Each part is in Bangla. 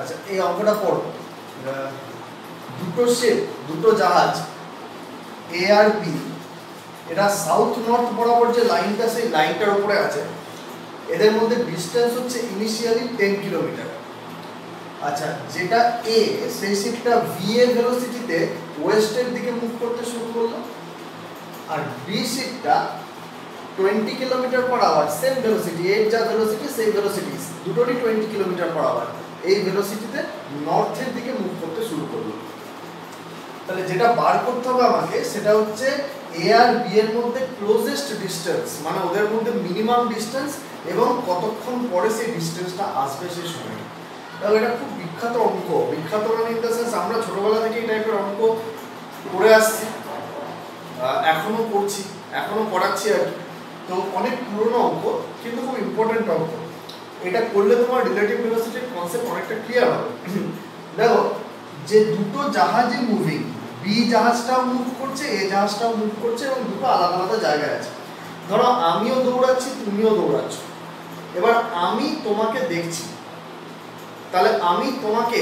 আচ্ছা এই অঙ্কটা পড়ো। দুটো শিপ, দুটো জাহাজ এ আর বি, এটা সাউথ নর্থ বরাবর যে লাইনটা সেই লাইনটার উপরে আছে, এদের মধ্যে ডিস্টেন্স হচ্ছে ইনিশিয়ালি 10 কিলোমিটার। আচ্ছা যেটা এ, সেই শিপটা ভি এর ভেলোসিটিতে ওয়েস্টের দিকে মুভ করতে শুরু করলো, আর বি শিপটা 20 kilometre per hour, same velocity, এর যা ভেলোসিটি সেই ভেলোসিটি দুটোরই 20 কিলোমিটার পার আওয়ার, এই ভেলোসিটিতে নর্থের দিকে মুভ করতে শুরু করলো। তাহলে যেটা বার করতে হবে আমাকে সেটা হচ্ছে এ আর বি এর মধ্যে ক্লোজেস্ট ডিস্টেন্স, মানে ওদের মধ্যে মিনিমাম ডিস্টেন্স এবং কতক্ষণ পরে সেই ডিস্টেন্সটা আসবে সেই সময়। তাহলে এটা খুব বিখ্যাত অঙ্ক, বিখ্যাত মানে ইন দ্য সেন্স আমরা ছোটবেলা থেকে এই টাইপের অঙ্ক করে আসছি, এখনো করছি, এখনো পড়াচ্ছি আর কি। তো অনেক পুরনো অঙ্ক কিন্তু খুব ইম্পর্টেন্ট অঙ্ক। এটা করলে তোমার রিলেটিভ ভেলোসিটির কনসেপ্ট অনেকটা ক্লিয়ার হবে। দেখো যে দুটো জাহাজে মুভিং, বি জাহাজটাও মুভ করছে, এ জাহাজটাও মুভ করছে এবং দুটো আলাদা আলাদা জায়গায় আছে। ধরো আমিও দৌড়াচ্ছি, তুমিও দৌড়াচ্ছ, এবার আমি তোমাকে দেখছি, তাহলে আমি তোমাকে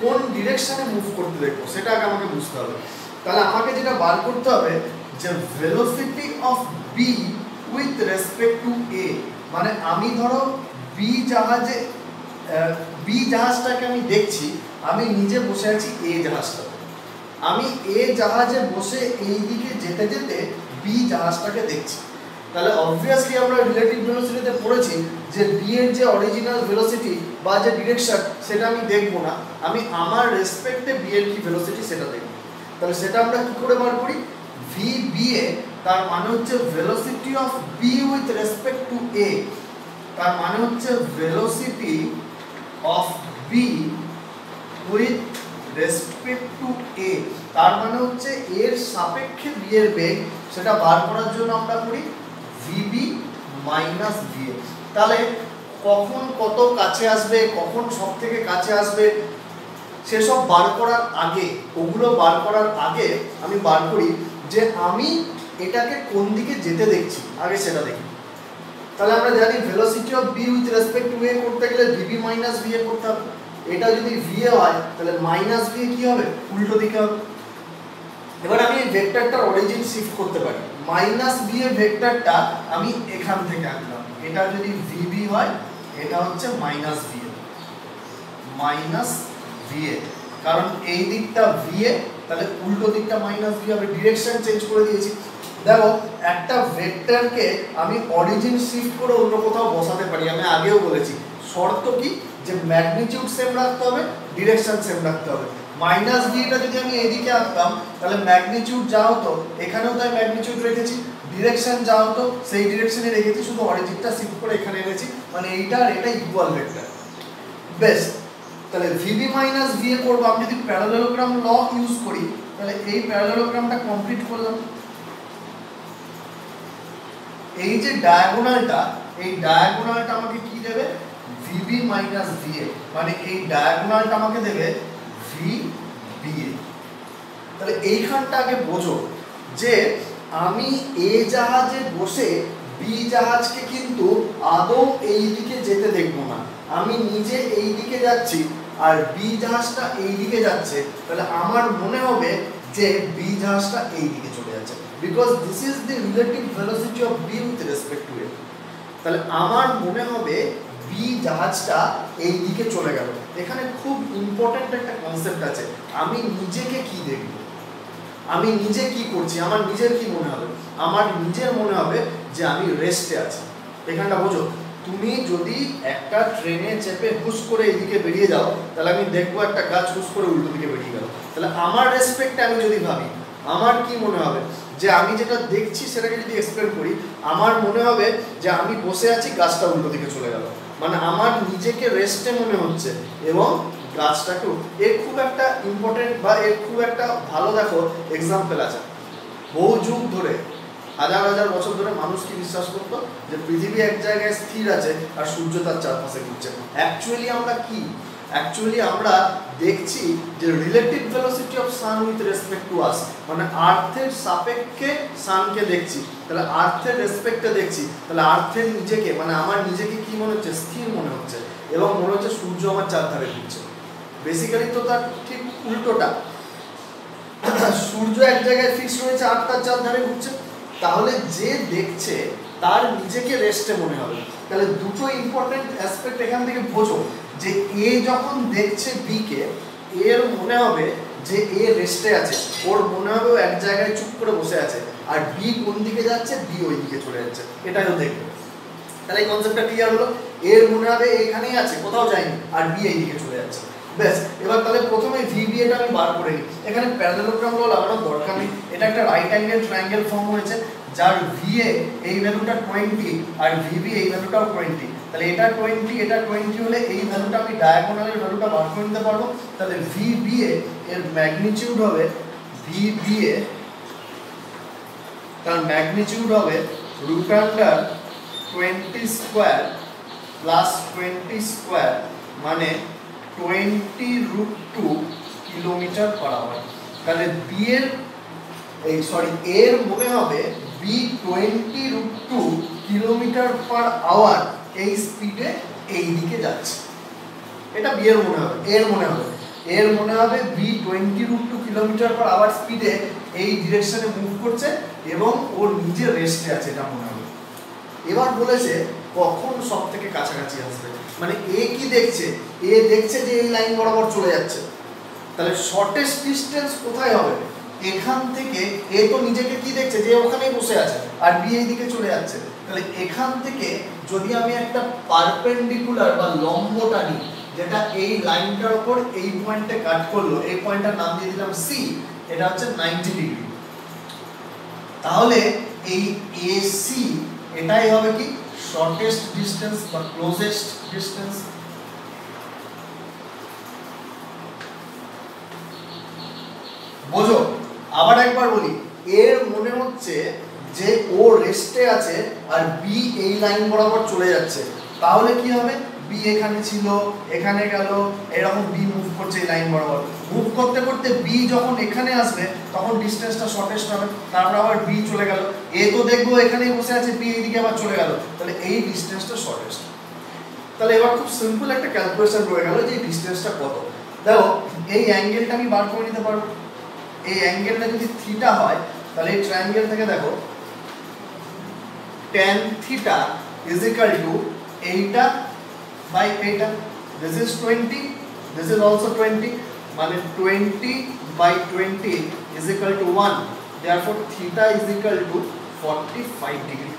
কোন ডিরেকশনে মুভ করতে দেখবো সেটা আগে আমাকে বুঝতে হবে। তাহলে আমাকে যেটা বার করতে হবে যে velocity of B with respect to A, মানে আমি ধরো বি জাহাজটাকে আমি দেখছি, আমি নিজে বসে আছি এ জাহাজটাতে, আমি এ জাহাজে বসে এই দিকে যেতে যেতে বি জাহাজটাকে দেখছি। তাহলে অবভিয়াসলি আমরা রিলেটিভ ভেলোসিটিতে পড়েছি যে বি এর যে অরিজিনাল ভেলোসিটি বা যে ডিরেকশন সেটা আমি দেখবো না, আমি আমার রেসপেক্টে বি এর কি ভেলোসিটি সেটা দেখব। তাহলে সেটা আমরা কি করে বার করি? ভি বি এ তার মানে হচ্ছে velocity of B with respect to A, তার মানে হচ্ছে velocity of B with respect to A, তার মানে হচ্ছে এর সাপেক্ষে বি এর বেগ, সেটা বার করার জন্য আমরা করি ভিবি মাইনাস ভিএ। তাহলে কখন কত কাছে আসবে, কখন সব থেকে কাছে আসবে সেসব বার করার আগে, ওগুলো বার করার আগে আমি বার করি যে আমি এটাকে কোন দিকে যেতে দেখছি, আগে সেটা দেখি। তাহলে আমরা জানি velocity of B with respect to A করতে গেলে ভিবি মাইনাস ভিএ করতে হবে। এটা যদি ভিএ হয় তাহলে মাইনাস ভিএ কি হবে? উল্টো দিকে হবে। এবার আমি এই ভেক্টরটার অরিজিন শিফট করতে পারি, মাইনাস ভিএ ভেক্টরটা আমি এখান থেকে আনলাম, এটা যদি ভিবি হয় এটা হচ্ছে মাইনাস ভিএ, মাইনাস ভিএ, কারণ এই দিকটা ভিএ তাহলে উল্টো দিকটা মাইনাস ভি হবে, ডিরেকশন চেঞ্জ করে দিয়েছি। দেখো একটা ভেক্টরকে আমি অরিজিন শিফট করে অন্য কোথাও বসাতে পারি, আমি আগেও বলেছি শর্ত কি যে ম্যাগনিটিউড সেম রাখতে হবে, ডিরেকশন সেম রাখতে হবে। মাইনাস ভিটা যদি আমি এদিকে আনতাম তাহলে ম্যাগনিটিউড যা হতো এখানেও তাই ম্যাগনিটিউড রেখেছি, ডিরেকশন যা হতো সেই ডিরেকশনে রেখেছি, শুধু অরিজিনটা শিফট করে এখানে এনেছি, মানে এইটা আর এটা ইকুয়াল ভেক্টর। বেশ, তাহলে ভিবি মাইনাস ভিএ করবো। আমি যদি প্যারালেলোগ্রাম ল ইউজ করি তাহলে এই প্যারালেলোগ্রামটা কমপ্লিট করলাম। এই যে ডায়াগোনালটা, এই ডায়াগোনালটা আমাকে কি দেবে? ভিবি মাইনাস ভিএ, মানে এই ডায়াগোনালটা আমাকে দেবে ভিবিএ। তাহলে এইখানটা আগে বোঝো যে আমি এ জাহাজে বসে বি জাহাজকে কিন্তু আদৌ এই দিকে যেতে দেখবো না, আমি নিজে এই দিকে যাচ্ছি আর বি জাহাজটা এই দিকে যাচ্ছে, তাহলে আমার মনে হবে যে বি জাহাজটা এই দিকে চলে যাচ্ছে, because this is the relative velocity of B with respect to A. তাহলে আমার মনে হবে বি জাহাজটা এই দিকে চলে গেল। এখানে খুব ইম্পর্টেন্ট একটা কনসেপ্ট আছে, আমি নিজেকে কি দেখব, আমি নিজে কি করছি, আমার নিজের কি মনে হবে? আমার নিজের মনে হবে যে আমি রেস্টে আছি। এখানটা বোঝো, তুমি যদি একটা ট্রেনে চেপে হুশ করে এদিকে বেরিয়ে যাও তাহলে আমি দেখবো একটা গাছ হুশ করে উল্টো দিকে বেরিয়ে গেল, তাহলে আমার রেসপেক্টে আমি যদি ভাবি আমার কি মনে হবে? যে আমি যেটা দেখছি সেটাকে যদি এক্সপ্লেন করি, আমার মনে হবে যে আমি বসে আছি, গাছটা উল্টো দিকে চলে গেল, মানে আমার নিজেকে রেস্টে মনে হচ্ছে এবং গাছটাকেও। এর খুব একটা ইম্পর্টেন্ট বা এর খুব একটা ভালো দেখো এক্সাম্পল আছে। বহু যুগ ধরে, হাজার হাজার বছর ধরে মানুষ কি বিশ্বাস করতো? যে পৃথিবী এক জায়গায় স্থির আছে আর সূর্য তার চারপাশে ঘুরছে। অ্যাকচুয়ালি আমরা কি? অ্যাকচুয়ালি আমরা দেখছি যে relative velocity of sun with respect to us, মানে আর্থের সাপেক্ষে সানকে দেখছি, তাহলে আর্থের রেসপেক্টে দেখছি, তাহলে আর্থের নিজেকে, মানে আমার নিজেকে কি মনে হচ্ছে? স্থির মনে হচ্ছে, এবং মনে হচ্ছে সূর্য আমার চারধারে ঘুরছে। বেসিক্যালি তো তার ঠিক উল্টোটা। সূর্য এক জায়গায় ফিক্স রয়েছে আর তার চারধারে ঘুরছে, তাহলে যে দেখছে তার নিজেকে রেস্টে মনে হবে। তাহলে দুটো ইম্পর্টেন্ট অ্যাসপেক্ট এখান থেকে বোঝো, যে এ যখন দেখছে বি কে, এর মনে হবে যে এ রেস্টে আছে, ওর মনে হবে ও এক জায়গায় চুপ করে বসে আছে, আর বি কোন দিকে যাচ্ছে, বি ওই দিকে চলে যাচ্ছে, এটাই ও দেখবে। তাহলে এই কনসেপ্টটা ক্লিয়ার হলো, এর মনে হবে এখানেই আছে, কোথাও যায়নি, আর বি এই দিকে চলে যাচ্ছে। বেশ, এবার তাহলে প্রথমে VBA টা আমি বার করে নিই। এখানে প্যারালেলোগ্রামগুলো লাগানোর দরকার নেই, এটা একটা রাইট অ্যাঙ্গেল ট্রায়াঙ্গেল ফর্ম হয়েছে, যার VA এই ভ্যালুটা 20 আর VB এই ভ্যালুটাও 20। তাহলে এটা 20 এটা 20 হলে এই ভ্যালুটা আমি ডায়াগোনালের ভ্যালুটা বার করে নিতে পারবো। তাহলে VBA এর ম্যাগনিটিউড হবে VBA, তার ম্যাগনিটিউড হবে √20 স্কয়ার প্লাস 20 স্কয়ার, মানে 20√2 কিলোমিটার পার আওয়ার। তাহলে বি এর এর মনে হবে বি 20√2 কিলোমিটার পার আওয়ার এই স্পিডে এই দিকে যাচ্ছে। এটা বি এর মনে হবে। এর মনে হবে বি 20√2 কিলোমিটার পার আওয়ার স্পিডে এই ডিরেকশনে মুভ করছে এবং ওর নিজে রেস্টে আছে, এটা মনে হবে। এবার বলেছে কখন সব থেকে কাছাকাছি আসবে, মানে এ কি দেখছে, এ দেখছে যে এই লাইন বরাবর চলে যাচ্ছে। তাহলে শর্টেস্ট ডিসটেন্স কোথায় হবে, এখান থেকে এ তো নিজেকে কি দেখছে যে ওখানেই বসে আছে, আর বি এই দিকে চলে যাচ্ছে। তাহলে এখান থেকে যদি আমি একটা পারপেন্ডিকুলার বা লম্ব টানি, যেটা এই লাইনটার উপর এই পয়েন্টে কাট করলো, এই পয়েন্টটার নাম দিয়ে দিলাম সি, এটা হচ্ছে 90 ডিগ্রি। তাহলে এই AC এটাই হবে কি শর্টেস্ট ডিসটেন্স বা ক্লোজেস্ট ডিসটেন্স। বোঝো, আবার একবার বলি, এর মনে হচ্ছে যে ও রেস্টে আছে আর বি এই লাইন বরাবর চলে যাচ্ছে। তাহলে কি হবে, বি এখানে ছিল, এখানে গেল, এরকম বি মুভ করছে এই লাইন বরাবর। মুভ করতে করতে বি যখন এখানে আসবে তখন ডিসটেন্সটা শর্টেস্ট হবে, তারপর আবার বি চলে গেল, এ তো দেখবো এখানেই বসে আছে, বি এইদিকে আবার চলে গেল, তাহলে এই ডিসটেন্সটা শর্টেস্ট। তাহলে এবার খুব সিম্পল একটা ক্যালকুলেশন রয়ে গেল যে ডিসটেন্সটা কত। দেখো এই অ্যাঙ্গেলটা আমি বার করে নিতে পারবো। এই অ্যাঙ্গেলটা যদি থিটা হয়, তাহলে এই ট্রায়াঙ্গেল থেকে দেখো tan theta is equal to এইটা by এইটা, this is 20, this is also 20, মানে 20 by 20 is equal to 1, therefore theta is equal to 45 degree।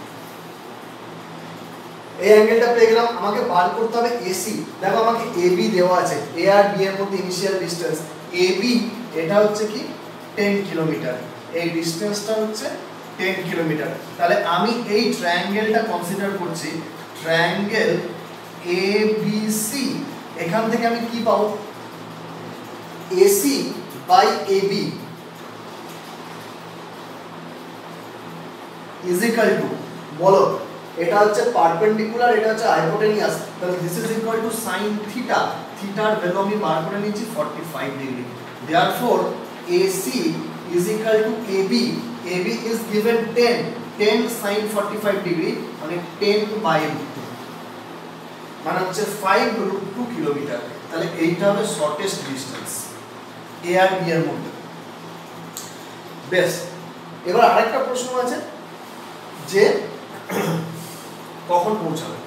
এই অ্যাঙ্গেলটা পেয়ে গেলাম। আমাকে বার করতে হবে AC। দেখো আমাকে AB দেওয়া আছে, A আর B এর মধ্যে ইনিশিয়াল ডিসটেন্স AB, এটা হচ্ছে কি 10 কিলোমিটার, এই ডিসটেন্সটা হচ্ছে 10 কিলোমিটার। তাহলে আমি এই ট্রায়াঙ্গেলটা কনসিডার করছি, ট্রায়াঙ্গেল ABC। এখান থেকে আমি কি পাবো, AC by AB is equal to, বলো এটা হচ্ছে পারপেন্ডিকুলার, এটা হচ্ছে হাইপোটেনিয়াস, তাহলে this is equal to sin theta, থিটার ভ্যালু আমি বার করে নিয়েছি 45 degree. Therefore AC is equal to AB, AB is given 10 sin 45 degree, মানে 10 by √2, মানে হচ্ছে 5√2 কিলোমিটার। তাহলে এইটা হবে শর্টেস্ট ডিসটেন্স A আর B এর মধ্যে। বেশ, এবার আরেকটা প্রশ্ন আছে যে কখন পৌঁছাবে,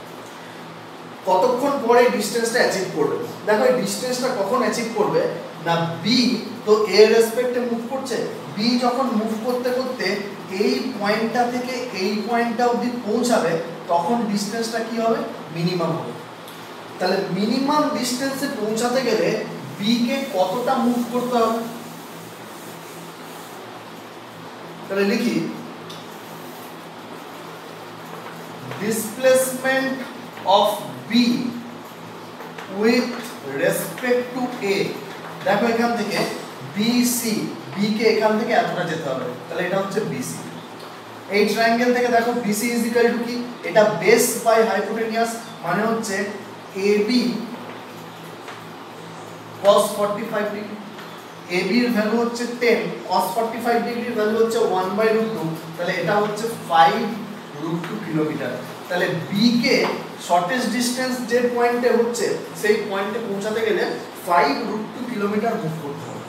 কতক্ষণ পরে ডিসটেন্সটা অ্যাচিভ করবে। দেখো এই ডিসটেন্সটা কখন অ্যাচিভ করবে না, বি তো এর রেসপেক্টে মুভ করছে, বি যখন মুভ করতে করতে এই পয়েন্টটা থেকে এই পয়েন্টটা অবধি পৌঁছাবে, তখন ডিসটেন্সটা কি হবে, মিনিমাম হবে। তাহলে মিনিমাম ডিসটেন্সে পৌঁছাতে গেলে বি কে কতটা মুভ করতে হবে, তাহলে লিখি displacement of B with respect to A। দেখো এখান থেকে BC, B কে এখান থেকে এতটা যেতে হবে, তাহলে এটা হচ্ছে BC। এই ট্রায়াঙ্গেল থেকে দেখো BC is equal to কি, এটা বেস বাই হাইপোটেনিয়াস, মানে হচ্ছে AB cos 45 ডিগ্রি। AB এর ভ্যালু হচ্ছে 10, cos 45 ডিগ্রির ভ্যালু হচ্ছে 1/√2, তাহলে এটা হচ্ছে 5√2 কিলোমিটার। তাহলে বি কে শর্টেস্ট ডিসটেন্স যে পয়েন্টে হচ্ছে সেই পয়েন্টে পৌঁছাতে গেলে 5√2 কিলোমিটার মুভ করতে হবে।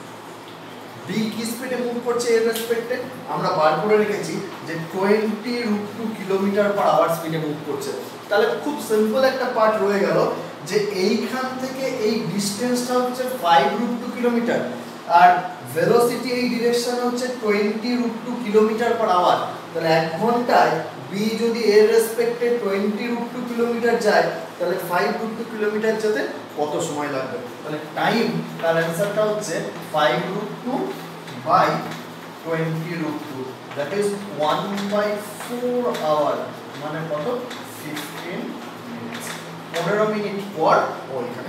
বি কি স্পিডে মুভ করছে এর রেসপেক্টে আমরা বার করে রেখেছি যে 20√2 কিলোমিটার পার আওয়ার স্পিডে মুভ করছে। তাহলে খুব সিম্পল একটা পার্ট রয়ে গেল যে এইখান থেকে এই ডিসটেন্সটা হচ্ছে 5√2 কিলোমিটার আর ভেলোসিটি এই ডিরেকশনে হচ্ছে 20√2 কিলোমিটার পার আওয়ার। তাহলে 1 ঘন্টায় বি যদি এর রেসপেক্টে 20√2 কিলোমিটার যায় তাহলে 5√2 কিলোমিটার যেতে কত সময় লাগবে? তাহলে টাইম তার অ্যানসারটা হচ্ছে 5√2 বাই 20√2 দ্যাট ইজ 1/4 আওয়ার মানে কত 15 মিনিটস। 15 মিনিট পর ওইখানে